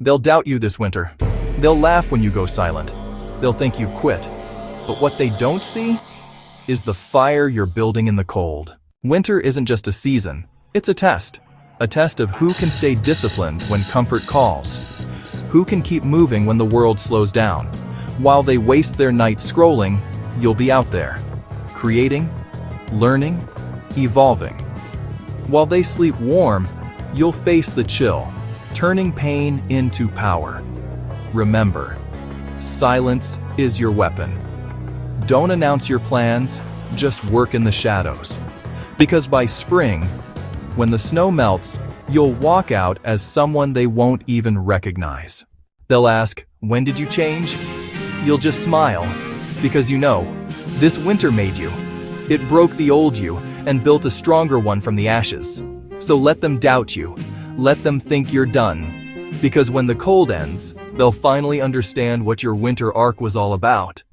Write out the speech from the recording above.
They'll doubt you this winter. They'll laugh when you go silent. They'll think you've quit. But what they don't see is the fire you're building in the cold. Winter isn't just a season, it's a test. A test of who can stay disciplined when comfort calls. Who can keep moving when the world slows down. While they waste their nights scrolling, you'll be out there, creating, learning, evolving. While they sleep warm, you'll face the chill, turning pain into power. Remember, silence is your weapon. Don't announce your plans, just work in the shadows. Because by spring, when the snow melts, you'll walk out as someone they won't even recognize. They'll ask, "When did you change?" You'll just smile, because you know, this winter made you. It broke the old you and built a stronger one from the ashes. So let them doubt you. Let them think you're done. Because when the cold ends, they'll finally understand what your winter arc was all about.